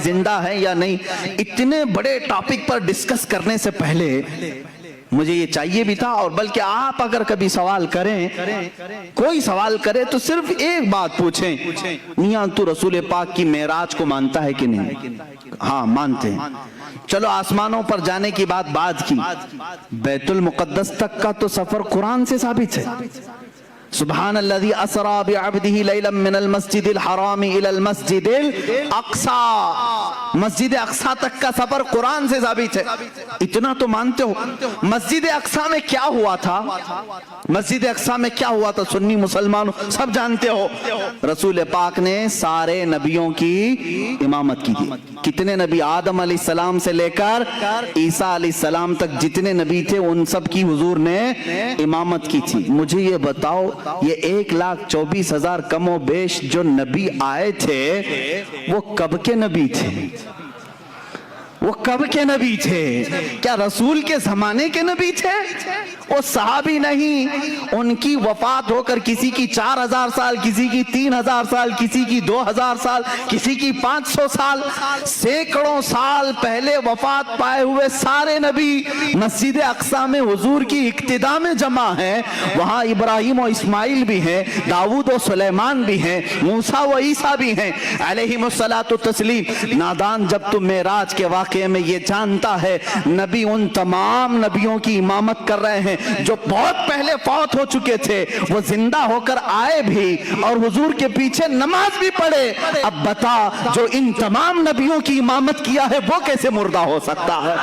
زندہ ہے یا نہیں. اتنے بڑے ٹاپک پر ڈسکس کرنے سے پہلے مجھے یہ چاہیے بھی تھا، اور بلکہ آپ اگر کبھی سوال کریں، کوئی سوال کرے تو صرف ایک بات پوچھیں، میاں تو رسول پاک کی معراج کو مانتا ہے کہ نہیں؟ ہاں مانتے ہیں. چلو آسمانوں پر جانے کی بات کی، بیت المقدس تک کا تو سفر قرآن سے ثابت ہے. سبحان الذی اسرا بعبدہ لیلا من المسجد الحرام الى المسجد الاقصی، مسجد اقصی تک کا سفر قرآن سے ثابت ہے. اتنا تو مانتے ہو. مسجد اقصی میں کیا ہوا تھا؟ مسجد اقصی میں کیا ہوا تھا؟ سنی مسلمانوں سب جانتے ہو. رسول پاک نے سارے نبیوں کی امامت کی تھی. کتنے نبی؟ آدم علیہ السلام سے لے کر عیسیٰ علیہ السلام تک جتنے نبی تھے ان سب کی حضور نے امامت کی تھی. مجھے یہ بتاؤ، یہ 1,24,000 کم و بیش جو نبی آئے تھے وہ کب کے نبی تھے؟ وہ کب کے نبی تھے؟ کیا رسول کے زمانے کے نبی تھے؟ وہ صحابی نہیں. ان کی وفات ہو کر کسی کی 4,000 سال، کسی کی 3,000 سال، کسی کی 2,000 سال، کسی کی 500 سال، سینکڑوں سال پہلے وفات پائے ہوئے سارے نبی مسجد اقصی میں حضور کی اقتداء میں جمع ہیں. وہاں ابراہیم و اسماعیل بھی ہیں، داؤد و سلیمان بھی ہیں، موسیٰ و عیسیٰ بھی ہیں علیہم الصلاۃ والتسلیم. نادان جب تم معراج کے واقعے میں یہ جانتا ہے نبی ان تمام نبیوں کی امامت کر رہے ہیں جو بہت پہلے فوت ہو چکے تھے، وہ زندہ ہو کر آئے بھی اور حضور کے پیچھے نماز بھی پڑھے. اب بتا جو ان تمام نبیوں کی امامت کیا ہے وہ کیسے مردہ ہو سکتا ہے؟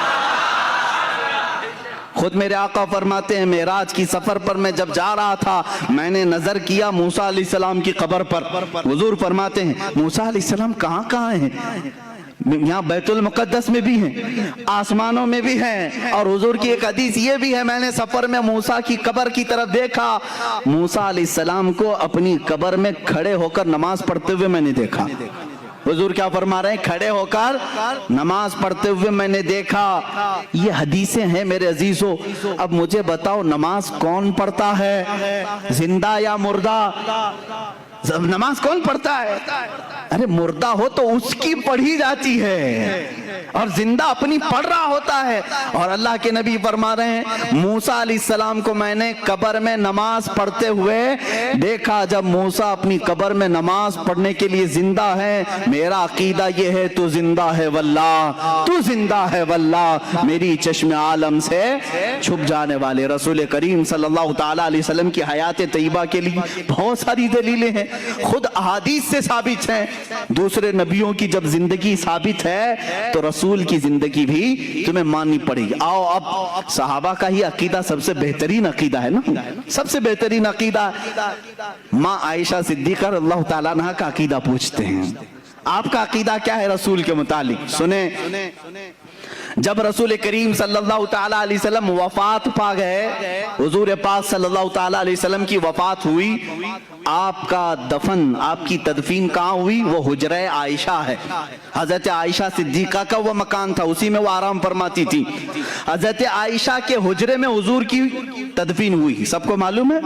خود میرے آقا فرماتے ہیں معراج کی سفر پر میں جب جا رہا تھا میں نے نظر کیا موسیٰ علیہ السلام کی قبر پر. حضور فرماتے ہیں موسیٰ علیہ السلام کہاں کہاں ہیں؟ یہاں بیت المقدس میں بھی ہیں، آسمانوں میں بھی ہیں. اور حضور کی ایک حدیث یہ بھی ہے، میں نے سفر میں موسیٰ کی قبر کی طرف دیکھا، موسیٰ علیہ السلام کو اپنی قبر میں کھڑے ہو کر نماز پڑھتے ہوئے میں نے دیکھا. حضور کیا فرما رہے ہیں؟ کھڑے ہو کر نماز پڑھتے ہوئے میں نے دیکھا. یہ حدیثیں ہیں میرے عزیزو. اب مجھے بتاؤ نماز کون پڑھتا ہے؟ زندہ یا مردہ؟ نماز کون پڑھتا ہے؟ ارے مردہ ہو تو اس کی پڑھی جاتی ہے اور زندہ اپنی پڑھ رہا ہوتا ہے. اور اللہ کے نبی فرما رہے ہیں موسیٰ علیہ السلام کو میں نے قبر میں نماز پڑھتے ہوئے دیکھا. جب موسیٰ اپنی قبر میں نماز پڑھنے کے لیے زندہ ہے، میرا عقیدہ یہ ہے تو زندہ ہے واللہ، تو زندہ ہے واللہ. میری چشم عالم سے چھپ جانے والے رسول کریم صلی اللہ تعالیٰ علیہ وسلم کی حیات طیبہ کے لیے بہت ساری دلیلیں ہیں، خود احادیث سے ثابت ہیں. دوسرے نبیوں کی جب زندگی ثابت ہے تو رسول کی زندگی بھی تمہیں ماننی پڑے گی. آؤ اب صحابہ کا ہی عقیدہ سب سے بہترین عقیدہ ہے نا، سب سے بہترین عقیدہ. ماں عائشہ صدیقہ رضی اللہ تعالیٰ عنہ کا عقیدہ پوچھتے ہیں، آپ کا عقیدہ کیا ہے رسول کے متعلق؟ سنیں. جب رسول کریم صلی اللہ تعالیٰ علیہ وسلم وفات پا گئے، حضور پاک صلی اللہ تعالیٰ علیہ وسلم کی وفات ہوئی، آپ کا دفن، آپ کی تدفین کہاں ہوئی؟ وہ حجرہ عائشہ ہے. حضرت عائشہ صدیقہ کا وہ مکان تھا، اسی میں وہ آرام فرماتی تھی. حضرت عائشہ کے حجرے میں حضور کی تدفین ہوئی، سب کو معلوم ہے.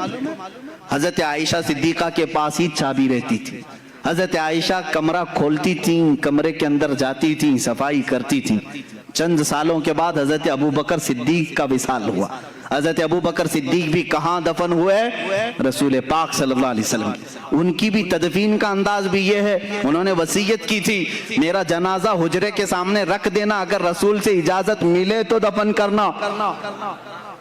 حضرت عائشہ صدیقہ کے پاس ہی چابی رہتی تھی. حضرت عائشہ کمرہ کھولتی تھیں، کمرے کے اندر جاتی تھیں، صفائی کرتی تھیں. چند سالوں کے بعد حضرت ابو بکر صدیق کا وصال ہوا. حضرت ابو بکر صدیق بھی کہاں دفن ہوئے؟ رسول پاک صلی اللہ علیہ وسلم. ان کی بھی تدفین کا انداز بھی یہ ہے، انہوں نے وصیت کی تھی میرا جنازہ حجرے کے سامنے رکھ دینا، اگر رسول سے اجازت ملے تو دفن کرنا.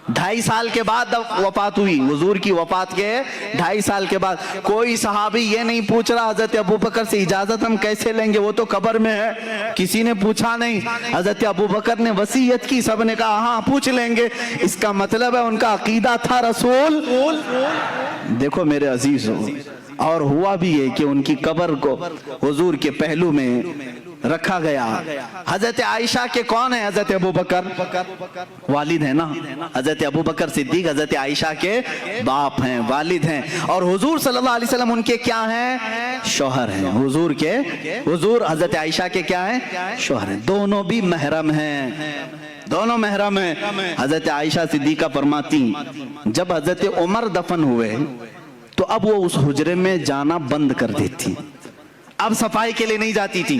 2.5 سال کے بعد وفات ہوئی، حضور کی وفات کے 2.5 سال کے بعد. کوئی صحابی یہ نہیں پوچھ رہا حضرت ابو بکر سے اجازت ہم کیسے لیں گے، وہ تو قبر میں ہے. کسی نے پوچھا نہیں. حضرت ابو بکر نے وصیت کی، سب نے کہا ہاں پوچھ لیں گے. اس کا مطلب ہے ان کا عقیدہ تھا رسول. دیکھو میرے عزیزو، اور ہوا بھی ہے کہ ان کی قبر کو حضور کے پہلو میں رکھا گیا. حضرت عائشہ کے کون ہیں؟ حضرت ابو بکر والد ہیں نا. حضرت ابو بکر صدیق حضرت عائشہ کے باپ ہیں، والد ہیں. اور حضور صلی اللہ علیہ وسلم ان کے کیا ہیں؟ شوہر ہیں. حضور حضرت عائشہ کے کیا ہیں؟ شوہر ہیں. دونوں بھی محرم ہیں، دونوں محرم ہیں. حضرت عائشہ صدیقہ فرماتی جب حضرت عمر دفن ہوئے تو اب وہ اس حجرے میں جانا بند کر دیتی، اب صفائی کے لیے نہیں جاتی تھی.